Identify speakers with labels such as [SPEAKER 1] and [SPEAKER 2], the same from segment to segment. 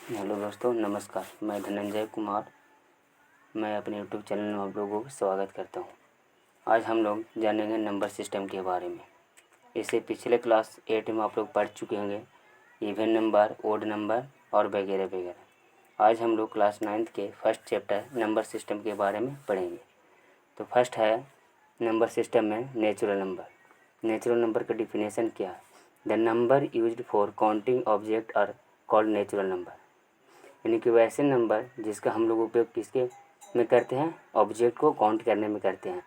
[SPEAKER 1] Hello दोस्तों, नमस्कार। मैं धनंजय कुमार, मैं अपने यूट्यूब चैनल में आप लोगों को स्वागत करता हूं। आज हम लोग जानेंगे नंबर सिस्टम के बारे में। इससे पिछले क्लास 8 में आप लोग पढ़ चुके होंगे इवन नंबर, ओड नंबर और वगैरह वगैरह। आज हम लोग क्लास 9th के फर्स्ट चैप्टर नंबर सिस्टम के बारे में पढ़ेंगे। तो फर्स्ट है नंबर सिस्टम में नेचुरल नंबर। नेचुरल नंबर का डिफिनेशन क्या है? The number used for counting object are called natural number. यानी कि वैसे नंबर जिसका हम लोग उपयोग किसके में करते हैं? ऑब्जेक्ट को काउंट करने में करते हैं,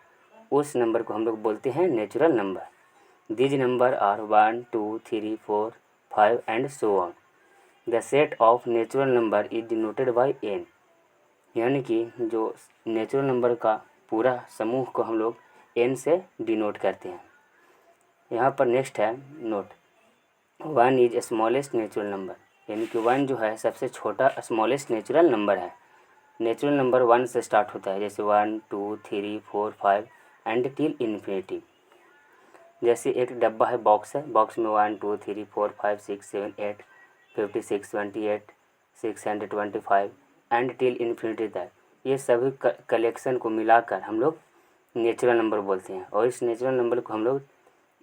[SPEAKER 1] उस नंबर को हम लोग बोलते हैं natural number. These number are 1, 2, 3, 4, 5 and so on. The set of natural number is denoted by N. यानी कि जो नेचुरल नंबर का पूरा समूह को हम लोग एन से डिनोट करते हैं। यहाँ पर नेक्स्ट है note, 1 is smallest natural number. यानी कि 1 जो है सबसे छोटा स्मॉलेस्ट नेचुरल नंबर है। नेचुरल नंबर 1 से स्टार्ट होता है, जैसे 1, 2, 3, 4, 5 एंड टिल इन्फिनिटी। जैसे एक डब्बा है, बॉक्स है, बॉक्स में 1, 2, 3, 4, 5, 6, 7, 8, 56, 28, 625 एंड टिल इन्फिनिटी तक। ये सभी कलेक्शन को मिलाकर हम लोग नेचुरल नंबर बोलते हैं, और इस नेचुरल नंबर को हम लोग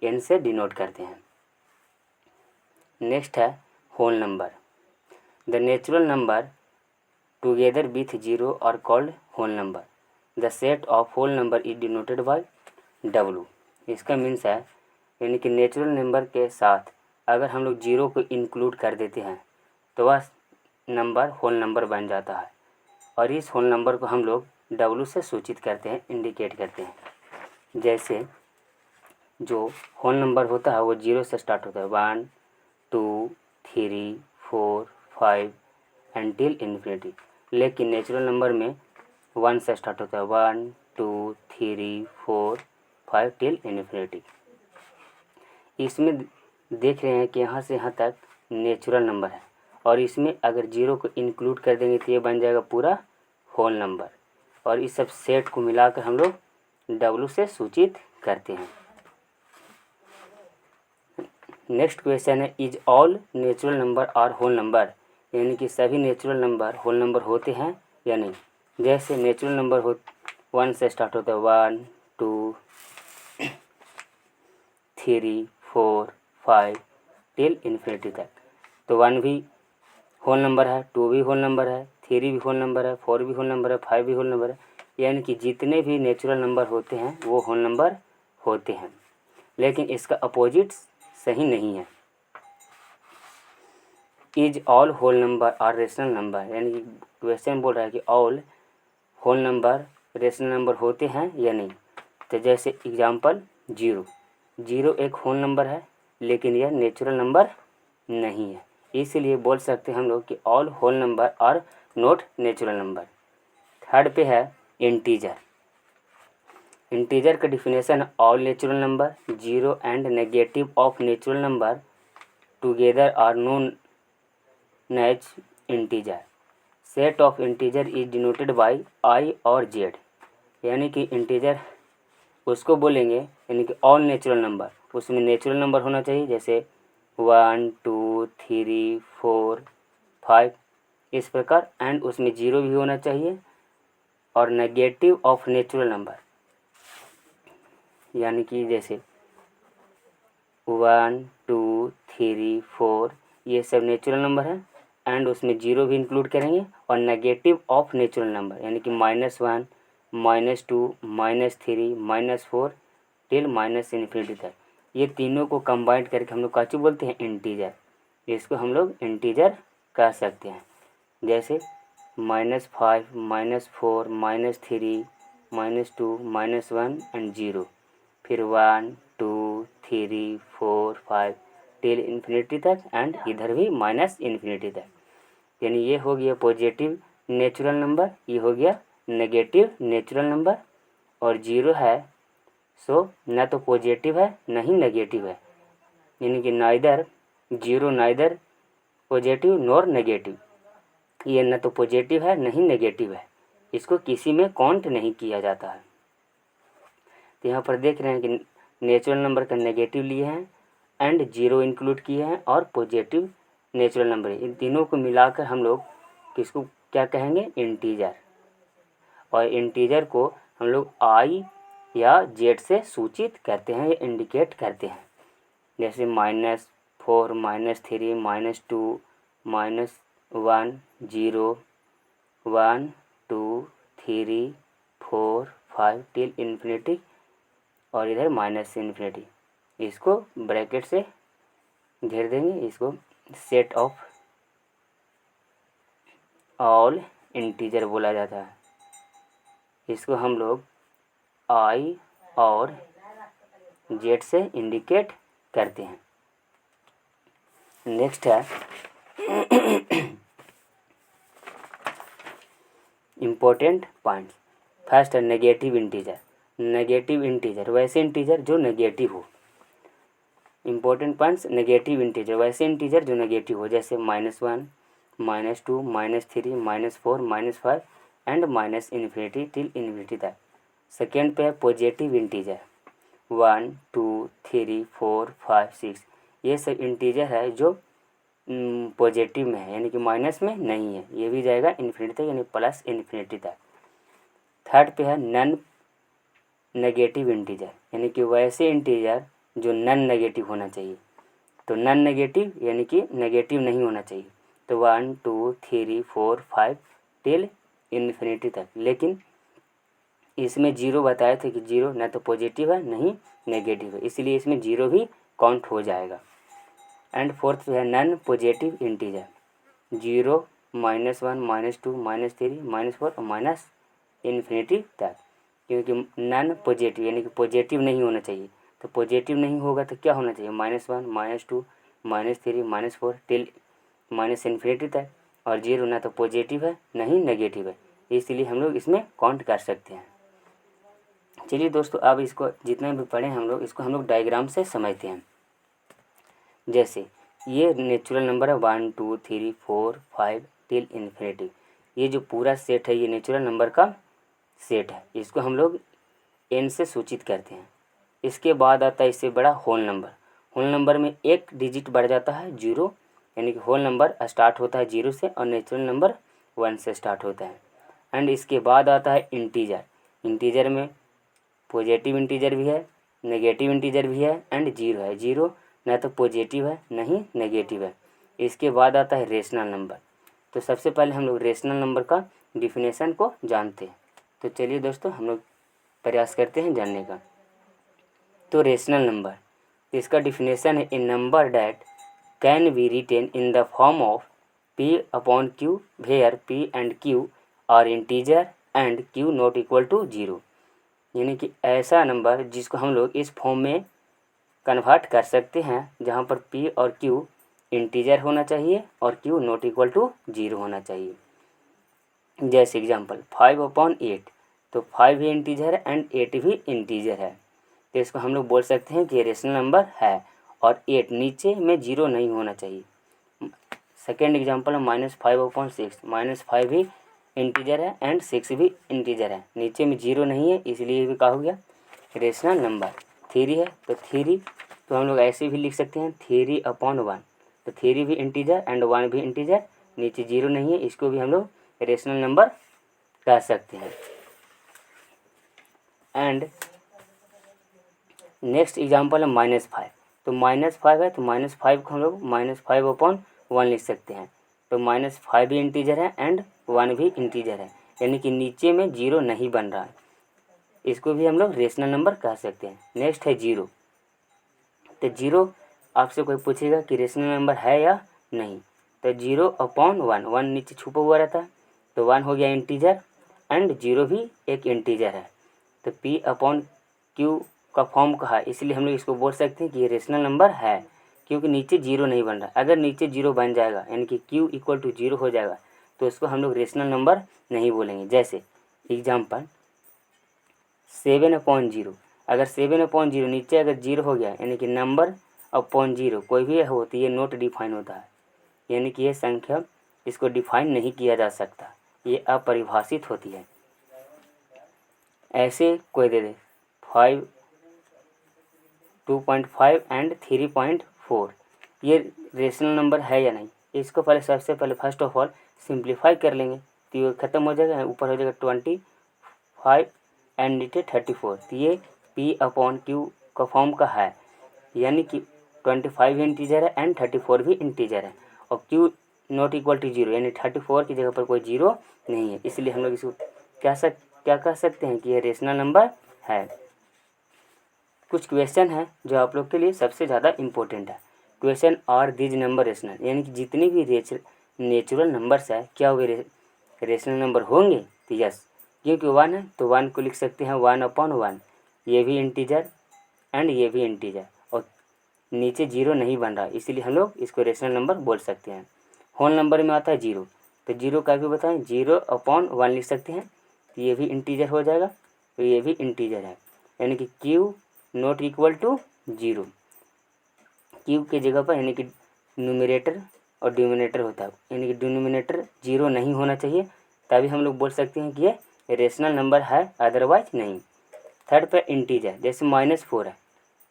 [SPEAKER 1] एन से डिनोट करते हैं। नेक्स्ट है whole number. The natural number together with zero are called whole number. The set of whole number is denoted by W। इसका मीन्स है, यानी कि नेचुरल नंबर के साथ अगर हम लोग जीरो को इंक्लूड कर देते हैं तो वह नंबर होल नंबर बन जाता है, और इस होल नंबर को हम लोग W से सूचित करते हैं, इंडिकेट करते हैं। जैसे जो होल नंबर होता है वो जीरो से स्टार्ट होता है, 1, 2, 3, 4, 5 एंड टिल इन्फिनिटी। लेकिन नेचुरल नंबर में 1 से स्टार्ट होता है, 1, 2, 3, 4, 5 टिल इन्फिनिटी। इसमें देख रहे हैं कि यहाँ से यहाँ तक नेचुरल नंबर है, और इसमें अगर जीरो को इंक्लूड कर देंगे तो ये बन जाएगा पूरा होल नंबर, और इस सब सेट को मिलाकर हम लोग W से सूचित करते हैं। नेक्स्ट क्वेश्चन है, is all natural number are whole number. यानी कि सभी नेचुरल नंबर होल नंबर होते हैं या नहीं। जैसे नेचुरल नंबर 1 से स्टार्ट होता है, 1, 2, 3, 4, 5 टिल इन्फिनिटी तक। तो 1 भी होल नंबर है, 2 भी होल नंबर है, 3 भी होल नंबर है, 4 भी होल नंबर है, 5 भी होल नंबर है। यानी कि जितने भी नेचुरल नंबर होते हैं वो होल नंबर होते हैं, लेकिन इसका अपोजिट सही नहीं है। Is all whole number are rational number. यानी कि क्वेश्चन बोल रहा है कि all whole number rational number होते हैं या नहीं। तो जैसे एग्जांपल, जीरो एक होल नंबर है, लेकिन यह नेचुरल नंबर नहीं है, इसलिए बोल सकते हैं हम लोग कि all whole number are not natural number. Third पे है इंटीजर। इंटीजर का definition, all natural number, zero and negative of natural number together are known as integer. Set of integer is denoted by I और Z। यानी कि integer उसको बोलेंगे, यानी कि ऑल नेचुरल नंबर, उसमें नेचुरल नंबर होना चाहिए, जैसे 1, 2, 3, 4, 5 इस प्रकार, एंड उसमें जीरो भी होना चाहिए, और नेगेटिव ऑफ नेचुरल नंबर, यानी कि जैसे 1, 2, 3, 4 ये सब नेचुरल नंबर है, एंड उसमें जीरो भी इंक्लूड करेंगे, और नेगेटिव ऑफ नेचुरल नंबर, यानी कि -1, -2, -3, -4 टिल माइनस इन्फिनिटी तक। ये तीनों को कंबाइंड करके हम लोग क्या चीज़ बोलते हैं? इंटीजर। इसको हम लोग इंटीजर कह सकते हैं। जैसे -5, -4, -3, -2, -1 एंड 0, फिर 1, 2, 3, 4, 5 टिल इन्फिनिटी तक, एंड इधर भी माइनस इन्फिनिटी तक। यानी ये हो गया पॉजिटिव नेचुरल नंबर, ये हो गया नेगेटिव नेचुरल नंबर, और जीरो है सो न तो पॉजिटिव है न ही नेगेटिव है, यानी कि neither zero neither positive nor negative. ये न तो पॉजिटिव है न ही नेगेटिव है, इसको किसी में काउंट नहीं किया जाता है। तो यहाँ पर देख रहे हैं कि नेचुरल नंबर का नेगेटिव लिए हैं, एंड जीरो इंक्लूड किए हैं, और पॉजिटिव नेचुरल नंबर है। इन तीनों को मिलाकर हम लोग किसको क्या कहेंगे, इंटीजर। और इंटीजर को हम लोग आई या जेड से सूचित करते हैं या इंडिकेट करते हैं, जैसे -4, -3, -2, -1, 0, 1, 2, 3, 4, 5 टिल इन्फिनिटी, और इधर -∞। इसको ब्रैकेट से घेर देंगे, इसको सेट ऑफ ऑल इंटीजर बोला जाता है। इसको हम लोग आई और जेड से इंडिकेट करते हैं। नेक्स्ट है इम्पोर्टेंट पॉइंट्स। फर्स्ट है नेगेटिव इंटीजर। नेगेटिव इंटीजर वैसे इंटीजर जो नेगेटिव हो। इम्पोर्टेंट पॉइंट्स, नेगेटिव इंटीजर वैसे इंटीजर जो नेगेटिव हो, जैसे -1, -2, -3, -4, -5 एंड -∞ टिल इन्फिनिटी तक। सेकेंड पे है पॉजिटिव इंटीजर, 1, 2, 3, 4, 5, 6। ये सब इंटीजर है जो पॉजिटिव में है, यानी कि माइनस में नहीं है, ये भी जाएगा इन्फिनिटी तक, यानी +∞ तक। थर्ड पे है नन नेगेटिव इंटीजर, यानी कि वैसे इंटीजर जो नन नेगेटिव होना चाहिए। तो नन नेगेटिव यानी कि नेगेटिव नहीं होना चाहिए। तो 1, 2, 3, 4, 5 टिल इन्फिनिटी तक। लेकिन इसमें 0 बताए थे कि 0 ना तो पॉजिटिव है नहीं नेगेटिव है, इसलिए इसमें 0 भी काउंट हो जाएगा। एंड फोर्थ है नन पॉजिटिव इंटीजर, 0, -1, -2, -3, -4 और -∞ तक। क्योंकि नन पॉजिटिव यानी कि पॉजिटिव नहीं होना चाहिए, तो पॉजिटिव नहीं होगा तो क्या होना चाहिए, -1, -2, -3, -4 टिल -∞ तक। और 0 ना तो पॉजिटिव है नहीं नेगेटिव है, इसलिए हम लोग इसमें काउंट कर सकते हैं। चलिए दोस्तों, अब इसको जितना भी पढ़े हम लोग इसको हम लोग डायग्राम से समझते हैं। जैसे ये नेचुरल नंबर है 1, 2, 3, 4, 5 टिल इन्फिनिटी। ये जो पूरा सेट है ये नेचुरल नंबर का सेट है, इसको हम लोग n से सूचित करते हैं। इसके बाद आता है इससे बड़ा होल नंबर। होल नंबर में एक डिजिट बढ़ जाता है 0, यानी कि होल नंबर स्टार्ट होता है 0 से और नेचुरल नंबर 1 से स्टार्ट होता है। एंड इसके बाद आता है इंटीजर। इंटीजर में पॉजिटिव इंटीजर भी है, नेगेटिव इंटीजर भी है एंड 0 है। 0 ना तो पॉजिटिव है नहीं नेगेटिव है। इसके बाद आता है रेशनल नंबर। तो सबसे पहले हम लोग रेशनल नंबर का डिफिनेशन को जानते हैं। तो चलिए दोस्तों हम लोग प्रयास करते हैं जानने का। तो रेशनल नंबर, इसका डिफिनेशन है a number that can be written in the form of P/Q where P and Q are integer and Q not equal to 0। यानी कि ऐसा नंबर जिसको हम लोग इस फॉर्म में कन्वर्ट कर सकते हैं जहाँ पर P और Q इंटीजर होना चाहिए और Q नॉट इक्वल टू 0 होना चाहिए। जैसे एग्जांपल 5/8, तो 5 भी इंटीजर है एंड 8 भी इंटीजर है, तो इसको हम लोग बोल सकते हैं कि रेशनल नंबर है। और 8 नीचे में 0 नहीं होना चाहिए। सेकेंड एग्जांपल है -5/6, -5 भी इंटीजर है एंड 6 भी इंटीजर है, नीचे में 0 नहीं है, इसलिए भी कहा हो गया रेशनल नंबर। 3 है तो 3 तो हम लोग ऐसे भी लिख सकते हैं 3/1, तो 3 भी इंटीजर एंड 1 भी इंटीजर, नीचे 0 नहीं है, इसको भी हम लोग रेशनल नंबर कह सकते हैं। एंड नेक्स्ट एग्जांपल है -5, तो -5 है तो -5 को हम लोग -5/1 लिख सकते हैं। तो -5 भी इंटीजर है एंड 1 भी इंटीजर है, यानी कि नीचे में 0 नहीं बन रहा है, इसको भी हम लोग रेशनल नंबर कह सकते हैं। नेक्स्ट है 0, तो 0 आपसे कोई पूछेगा कि रेशनल नंबर है या नहीं, तो 0/1, 1 नीचे छुपा हुआ रहता है, तो 1 हो गया इंटीजर एंड 0 भी एक इंटीजर है। तो P/Q का फॉर्म कहा है, इसलिए हम लोग इसको बोल सकते हैं कि ये रेशनल नंबर है, क्योंकि नीचे 0 नहीं बन रहा। अगर नीचे 0 बन जाएगा यानी कि Q इक्वल टू 0 हो जाएगा तो उसको हम लोग रेशनल नंबर नहीं बोलेंगे। जैसे एग्जांपल 7/0, अगर 7/0 नीचे अगर 0 हो गया यानी कि नंबर अपॉन 0 कोई भी हो तो ये नोट डिफाइन होता है, यानी कि ये संख्या इसको डिफाइन नहीं किया जा सकता, ये अपरिभाषित होती है। ऐसे कोई दे दे 5, 2.5 एंड 3.4, ये रेशनल नंबर है या नहीं, इसको पहले सबसे पहले फर्स्ट ऑफ ऑल सिंप्लीफाई कर लेंगे तो ये ख़त्म हो जाएगा, ऊपर हो जाएगा 25 एंड नीचे 34। तो ये P/Q का फॉर्म का है, यानी कि 25 इंटीजर है एंड 34 भी इंटीजर है और Q नॉट इक्वल टू 0, यानी 34 की जगह पर कोई 0 नहीं है, इसलिए हम लोग इसको क्या कह सकते हैं कि ये रेशनल नंबर है। कुछ क्वेश्चन है जो आप लोग के लिए सबसे ज़्यादा इम्पोर्टेंट है। Question are these number rational, यानी कि जितने भी नेचुरल नंबर्स है क्या वे रेशनल नंबर होंगे? तो यस, क्योंकि 1 है तो 1 को लिख सकते हैं 1/1, ये भी इंटीजर एंड ये भी इंटीजर, और नीचे 0 नहीं बन रहा, इसीलिए हम लोग इसको रेशनल नंबर बोल सकते हैं। होल नंबर में आता है 0, तो 0 का भी बताएं 0/1 लिख सकते हैं, तो ये भी इंटीजर हो जाएगा, तो ये भी इंटीजर है, यानी कि Q not equal to 0। Q के जगह पर यानी कि न्यूमरेटर और डिनोमिनेटर होता है, यानी कि डिनोमिनेटर 0 नहीं होना चाहिए, तभी हम लोग बोल सकते हैं कि ये रेशनल नंबर है, अदरवाइज नहीं। थर्ड पे इंटीजर, जैसे -4 है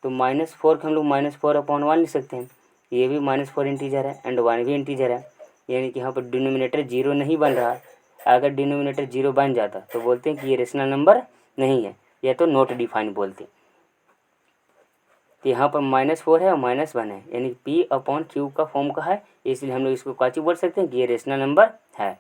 [SPEAKER 1] तो -4 को हम लोग -4/1 लिख सकते हैं, ये भी -4 इंटीजर है एंड 1 भी इंटीजर है, यानी कि यहाँ पर डिनोमिनेटर 0 नहीं बन रहा। अगर डिनोमिनेटर 0 बन जाता तो बोलते हैं कि ये रेशनल नंबर नहीं है, या तो नॉट डिफाइन बोलते। तो यहाँ पर -4 है और -1 है, यानी P/Q का फॉर्म का है, इसलिए हम लोग इसको क्या बोल सकते हैं कि ये रेशनल नंबर है।